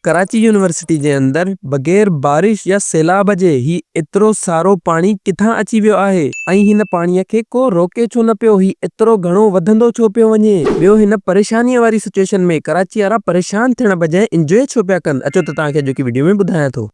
Karachi university जे अंदर बगैर बारिश या सैलाब जे ही एतिरो सारो पानी किथां अची वियो आहे ऐं हिन पाणीअ खे को रोके छो न पियो। ही एतिरो घणो वधंदो छो पियो वञे। ॿियो हिन परेशानीअ वारी सिचुएशन में कराची वारा परेशान थियण बजाए एंजॉय छो पिया कनि। अचो त तव्हांखे जेकी वीडियो में ॿुधायां थो।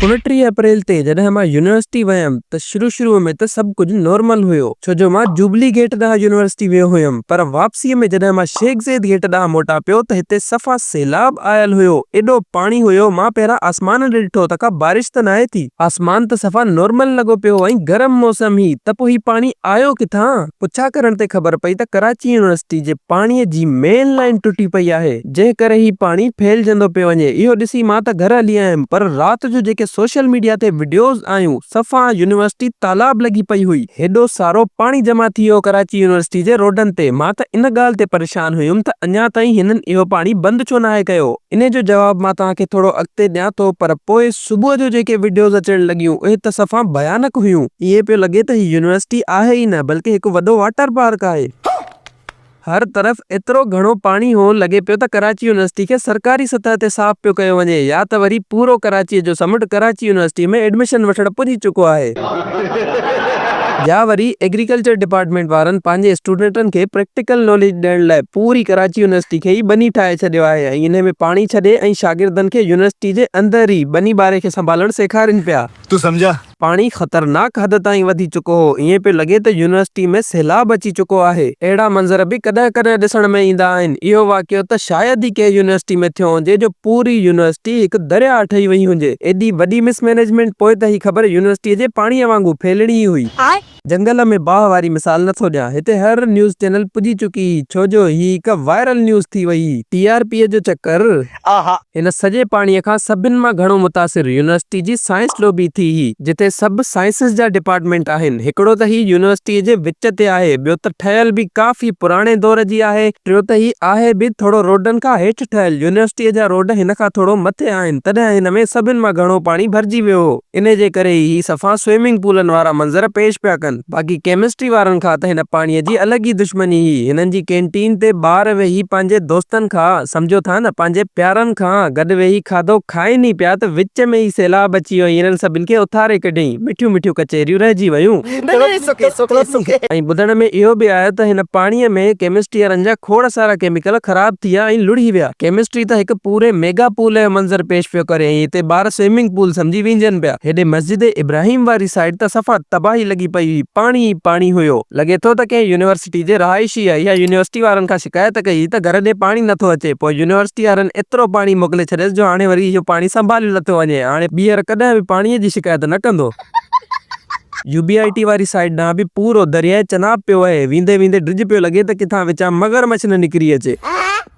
29 अप्रैल ते जॾहिं मां यूनिवर्सिटी वयमि त शुरू में त सभु कुछ नॉर्मल हुयो, छो जो मां जुबली गेट ॾांहुं यूनिवर्सिटी वियो हुयमि। पर वापसीअ में जॾहिं मां शेख ज़ैद गेट ॾांहुं मोटा पियो त हिते सफ़ा सैलाब आयल हुयो। एॾो पाणी हुयो, मां पहिरां आसमान ॾिठो त का बारिश त नाहे थी। आसमान त सफ़ा नॉर्मल लॻो पियो ऐं गरम मौसम ही, त पोइ ही पाणी आयो किथां। पुछा करण ते ख़बर पई त कराची यूनिवर्सिटी जे पाणीअ जी मेन लाइन टुटी पई आहे, जंहिं करे ही पाणी फैलजंदो पियो वञे। इहो ॾिसी मां त घर हली आयमि, पर रात जो जेके सोशल मीडिया ते वीडियोस आयूं, सफ़ा यूनिवर्सिटी तालाब लगी पई हुई। हेॾो सारो पाणी जमा थी वियो कराची यूनिवर्सिटी जे रोडनि ते। मां त इन ॻाल्हि ते परेशान हुयुमि त अञा ताईं हिननि इहो पाणी बंदि छो नाहे कयो। इन जो जवाब मां तव्हांखे थोरो अॻिते ॾियां थो, पर पोइ सुबुह जो जेके वीडियोस अचण लॻियूं उहे त सफ़ा भयानक हुयूं। इहे पियो लॻे त ही यूनिवर्सिटी आहे ई न, बल्कि हिकु वॾो वाटर पार्क आहे। हर तरफ एतिरो घणो पाणी हो, लॻे पियो त कराची यूनिवर्सिटी खे सरकारी सतह ते साफ़ पियो कयो वञे, या त वरी पूरो कराची जो समुंड कराची यूनिवर्सिटी में एडमिशन वठण पुॼी चुको आहे। या वरी एग्रीकल्चर डिपार्टमेंट वारनि पंहिंजे स्टूडेंटनि खे प्रैक्टिकल नॉलेज ॾियण लाइ पूरी कराची यूनिवर्सिटी खे ई बनी ठाहे छॾियो आहे ऐं इन में पाणी छॾे ऐं शागिर्दनि खे यूनिवर्सिटी जे अंदर ई बनी ॿारे खे संभालण सेखारनि पिया। तू समझा? पाणी ख़तरनाक हद ताईं वधी चुको हो। ईअं पियो लॻे त यूनिवर्सिटी में सैलाब अची चुको आहे। अहिड़ा मंज़र बि कॾहिं कॾहिं ॾिसण में ईंदा आहिनि। इहो वाक़ियो त शायदि ई कंहिं यूनिवर्सिटी में थियो हुजे जो पूरी यूनिवर्सिटी हिकु दरिया ठही वई हुजे। एॾी वॾी मिसमैनेजमेंट पोइ त ही ख़बर यूनिवर्सिटीअ जे पाणीअ वांगुरु फैलणी हुई। जंगल में बाह वारी मिसाल नथो ॾियां, हिते हर न्यूज़ चैनल पुॼी चुकी, छो जो ही हिकु वायरल न्यूज़ थी वई। टीआरपीअ जो चक्कर हिन सॼे पाणीअ खां सभिनि मां घणो मुतासिर यूनिवर्सिटी जी साइंस लॉबी थी, जिते सभु साइंसिस जा डिपार्टमेंट आहिनि। हिकिड़ो त ही यूनिवर्सिटीअ जे विच ते आहे, ॿियो त ठहियल बि काफ़ी पुराणे दौर जी आहे, टियों त ही आहे बि थोरो रोडनि खां हेठि ठहियल। यूनिवर्सिटीअ जा रोड हिन खां थोरो मथे आहिनि, तॾहिं हिन में सभिनि मां घणो पाणी भरिजी वियो हो। इन जे करे ही सफ़ा स्विमिंग पूलनि वारा मंज़र पेश पिया कनि। बाक़ी केमिस्ट्री वारनि खां त हिन पाणीअ जी अलॻि ई दुश्मनी ही। हिननि जी कैंटीन ते ॿार वेही पंहिंजे दोस्तनि खां, सम्झो था न, पंहिंजे प्यारनि खां गॾु वेही खाधो खाइनि ई पिया त विच में ई सैलाब अची वियो। हिननि सभिनि खे उथारे कढियईं, मिठियूं मिठियूं कचेरियूं रहिजी वयूं। ऐं ॿुधण में इहो बि आयो त हिन पाणीअ में केमिस्ट्री वारनि जा खोड़ सारा केमिकल ख़राब थी विया ऐं लुढ़ी विया। केमिस्ट्री त हिकु पूरे मेगा पूल जो मंज़र पेश पियो करे ऐं हिते ॿार स्विमिंग पूल सम्झी विञनि पिया। हेॾे मस्जिद इब्राहिम वारी साइड त सफ़ा तबाही लॻी पई हुई, पाणी ई पाणी हुयो। लॻे थो त कंहिं यूनिवर्सिटी जे रहाइशी आहे या यूनिवर्सिटी वारनि खां शिकायत कई त घर ॾे पाणी नथो अचे। पोइ यूनिवर्सिटी वारनि एतिरो पाणी मोकिले छॾियसि जो हाणे वरी इहो पाणी संभालियो नथो वञे। हाणे ॿीहर कॾहिं बि पाणीअ जी शिकायत न कंदो। यूबीआईटी वारी साइड ॾांहुं बि पूरो दरिया चनाब पियो आहे। वेंदे वेंदे ड्रिज पियो लॻे त किथां विचां मगरमच्छ न निकिरी अचे।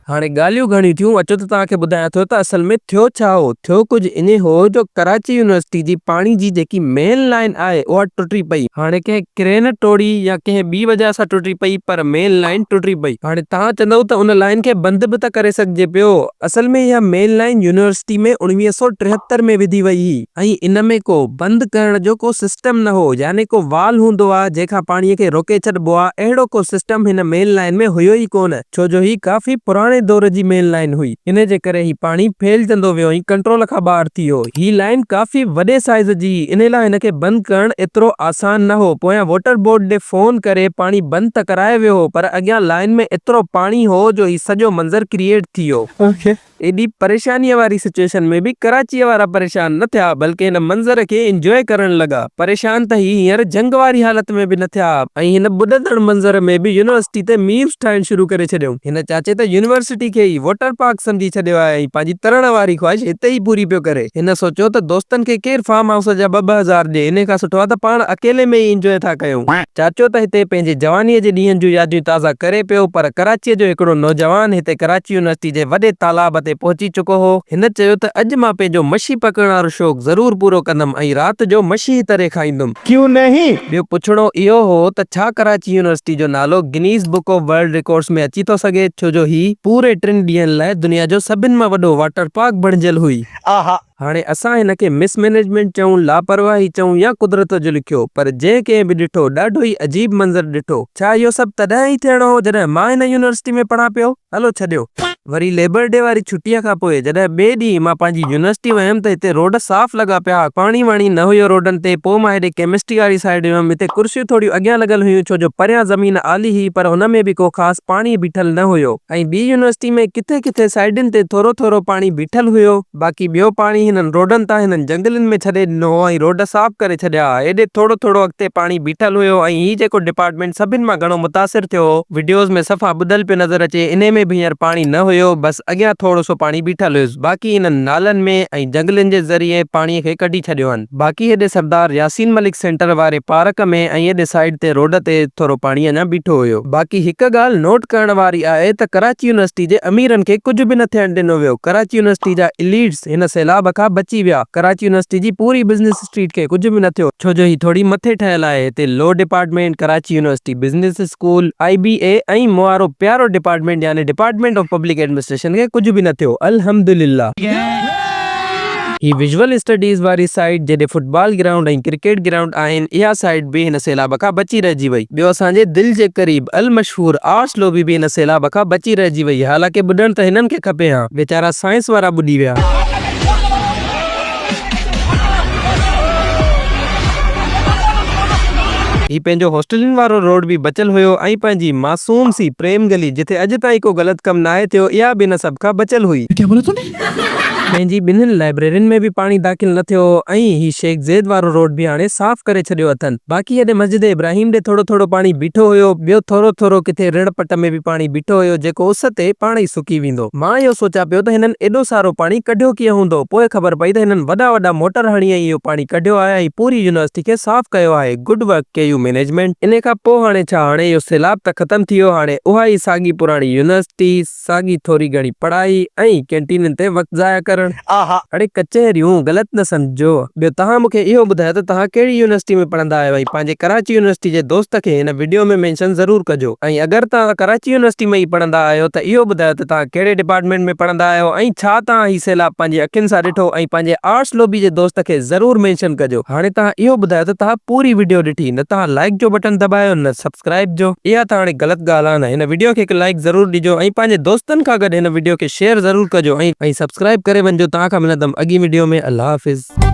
हाणे ॻाल्हियूं घणी थियूं, अचो त तव्हांखे ॿुधायां थो त असल में थियो छा हो। थियो कुझु इन हो जो कराची यूनिवर्सिटी जी पाणी जी जेकी मेन लाइन आहे उहा टुटी पई। हाणे कंहिं क्रेन टोड़ी या कंहिं ॿी वजह सां टुटी पई, पर मेन लाइन टुटी पई। हाणे तव्हां चवंदव त उन लाइन खे बंदि बि त करे सघिजे पियो। असल में इहा मेन लाइन यूनिवर्सिटी में 1973 में विधी वई हुई ऐं इन में को बंदि करण जो को सिस्टम न हो, यानी को वाल हूंदो आहे जंहिंखां पाणीअ खे रोके छॾिबो आहे। अहिड़ो को सिस्टम हिन मेन लाइन में हुयो ई कोन, छो जो ही काफ़ी पुराणे दौर जी मेन लाइन हुई। इन जे करे ही पाणी फैलजंदो वियो ऐं कंट्रोल खां ॿाहिरि थी वियो। ही लाइन काफ़ी वॾे साइज़ जी, इन लाइ हिन खे बंदि करणु एतिरो आसान न हो। पोयां वाटर बोर्ड ॾे फोन करे पाणी बंदि त कराए वियो हो, पर अॻियां लाइन में एतिरो पाणी हो जो ही सॼो मंज़र क्रिएट थी वियो। एॾी परेशानीअ वारी सिचुएशन में बि कराचीअ वारा परेशान न थिया, बल्कि हिन मंज़र खे एंजॉय करण लॻा। परेशान त ही हींअर जंग वारी हालत में बि न थिया ऐं हिन ॿुॾंदड़ मंज़र में बि यूनिवर्सिटी ते मीम्स ठाहिण शुरू करे छॾियो। हिन चाचे त यूनिवर्सिटी खे ई वाटर पार्क सम्झी छॾियो आहे ऐं पंहिंजी तरण वारी ख्वाहिश हिते ई पूरी पियो करे। हिन सोचियो त दोस्तनि खे केरु फार्म हाउस जा 2-2 हज़ार ॾे, इन खां सुठो आहे त पाण अकेले में ई एंजॉय था कयूं। चाचो त हिते पंहिंजे जवानीअ जे ॾींहंनि जूं यादियूं ताज़ा करे पियो, पर कराचीअ जो हिकिड़ो नौजवान हिते कराची यूनिवर्सिटी जे वॾे तालाब ते पहुची चुको हो। हिन चयो त अॼु मां पंहिंजो मछी पकड़ण वारो शौक़ ज़रूर पूरो कंदुमि ऐं राति जो मछी तरे खाईंदुमि। क्यों नहीं? ॿियो पुछणो इहो हो त छा कराची यूनिवर्सिटी जो नालो Guinness book of world records में अची थो सघे, छो जो ही पूरे 3 ॾींहंनि लाइ दुनिया जो सभिनि मां वॾो वाटर पार्क बणिजियल हुई। हाणे असां हिनखे मिसमैनेजमेंट चऊं, लापरवाही चऊं या कुदरत जो लिखियो, पर जंहिं कंहिं बि ॾिठो ॾाढो ई अजीब मंज़र ॾिठो। छा इहो सभु तॾहिं ई थियणो हो जॾहिं मां हिन यूनिवर्सिटी में पढ़ां पियो? हलो छॾियो। वरी लेबर डे वारी छुटीअ खां पोइ जॾहिं ॿिए ॾींहुं मां पंहिंजी यूनिवर्सिटी वियुमि त हिते रोड साफ़ लॻा पिया, पाणी वाणी न हुयो रोडनि ते। पोइ मां हेॾे केमिस्ट्री वारी साइड वियुमि, हिते कुर्सियूं थोड़ियूं अॻियां लॻल हुयूं छो जो परियां ज़मीन आली हुई, पर हुन में बि को ख़ासि पाणी बीठल न हुयो। ऐं ॿी यूनिवर्सिटी में किथे किथे साइडुनि ते थोरो थोरो पाणी बीठल हुयो, बाक़ी ॿियो पाणी हिननि रोडनि तां हिननि जंगलनि में छॾे ॾिनो ऐं रोड साफ़ करे छॾिया। हेॾे थोरो थोरो अॻिते पाणी बीठल हुयो ऐं हीउ जेको डिपार्टमेंट सभिनि मां घणो मुतासिर थियो, वीडियोज़ में सफ़ा ॿुधल पियो नज़र अचे, इन में बि हींअर पाणी न हुयो, बसि अॻियां थोरो सो पाणी बीठल हुयुसि। बाक़ी हिननि नालनि में ऐं जंगलनि जे ज़रिए पाणीअ खे कढी छॾियो हनि। बाक़ी हेॾे सरदार यासीन मलिक सेंटर वारे पार्क में ऐं हेॾे साइड ते रोड ते थोरो पाणी अञा बीठो हुयो। बाक़ी हिकु ॻाल्हि नोट करण वारी आहे त कराची यूनिवर्सिटी जे अमीरनि खे कुझु बि न थियण ॾिनो वियो। कराची यूनिवर्सिटी जा इलीट्स हिन सैलाब खां बची विया। कराची यूनिवर्सिटी जी पूरी बिज़नेस स्ट्रीट खे कुझु बि न थियो, छो जो ही थोड़ी मथे ठहियल आहे। हिते law department, Karachi university business school, IBA ऐं मुआरो प्यारो डिपार्टमेंट यानी डिपार्टमेंट ऑफ पब्लिक एडमिनिस्ट्रेशन खे कुझु बि न थियो, अल्हम्दुलिल्लाह। ही विजुअल स्टडीज़ वारी साइड जेॾे फुटबॉल ग्राउंड ऐं क्रिकेट ग्राउंड आहिनि, इहा साइड बि हिन सैलाब खां बची रहिजी वई। ॿियो असांजे दिलि जे क़रीब अल मशहूर आर्ट्स लॉबी बि हिन सैलाब खां बची रहिजी वई। हालांकि ॿुधण त हिननि खे खपे हा, वेचारा साइंस वारा ॿुॾी विया। ही पंहिंजो हॉस्टलनि वारो रोड बि बचल हुयो ऐं पंहिंजी मासूम सी प्रेम गली जिथे अॼु ताईं को ग़लति कमु नाहे थियो, इहा बि हिन सभ खां बचल हुई। पंहिंजी ॿिन्हिनि लाइब्रेरियुनि में बि पाणी दाख़िल न थियो ऐं ही शेख ज़ैद वारो रोड बि हाणे साफ़ करे छॾियो अथनि। बाक़ी हेॾे मस्जिद इब्राहिम ॾे थोरो थोरो पाणी बीठो हुयो, ॿियो थोरो थोरो किथे ऋण पट में बि पाणी बीठो हुयो जेको उस ते पाण ई सुकी वेंदो। मां इहो सोचां पियो त हिननि एॾो सारो पाणी कढियो कीअं हूंदो, पोइ ख़बर पई त हिननि वॾा वॾा मोटर हणी इहो पाणी कढियो आहे ऐं पूरी यूनिवर्सिटी खे साफ़ कयो आहे। Good work KU management. इन खां पोइ हाणे छा, हाणे इहो सैलाब त ख़तम थी वियो, हाणे उहा ई साॻी पुराणी यूनिवर्सिटी, साॻी थोरी घणी पढ़ाई ऐं कैंटीननि ते वक़्तु ज़ाया करणु। अड़े कचहरियूं ग़लति न सम्झो। ॿियो तव्हां मूंखे इहो ॿुधायो त तव्हां कहिड़ी यूनिवर्सिटी में पढ़ंदा आहियो ऐं पंहिंजे कराची यूनिवर्सिटी जे दोस्त खे हिन वीडियो में मेंशन ज़रूर कजो। ऐं अगरि तव्हां कराची यूनिवर्सिटी में ई पढ़ंदा आहियो त इहो ॿुधायो त तव्हां कहिड़े डिपार्टमेंट में पढ़ंदा आहियो ऐं छा तव्हां ही सैलाब पंहिंजे अखियुनि सां ॾिठो, ऐं पंहिंजे आर्ट्स लॉबी जे दोस्त खे ज़रूर मेंशन कजो। हाणे तव्हां इहो ॿुधायो त तव्हां पूरी वीडियो ॾिठी, न तव्हां लाइक जो बटन दबायो न सब्सक्राइब जो। इहा त हाणे ग़लति ॻाल्हि आहे न। हिन वीडियो खे हिकु लाइक ज़रूर ॾिजो ऐं पंहिंजे दोस्तनि खां गॾु हिन वीडियो खे शेयर ज़रूर कजो ऐं सब्सक्राइब करे वञिजो। तव्हां खां मिलंदमि अॻी वीडियो में। अल्लाह हाफ़िज़।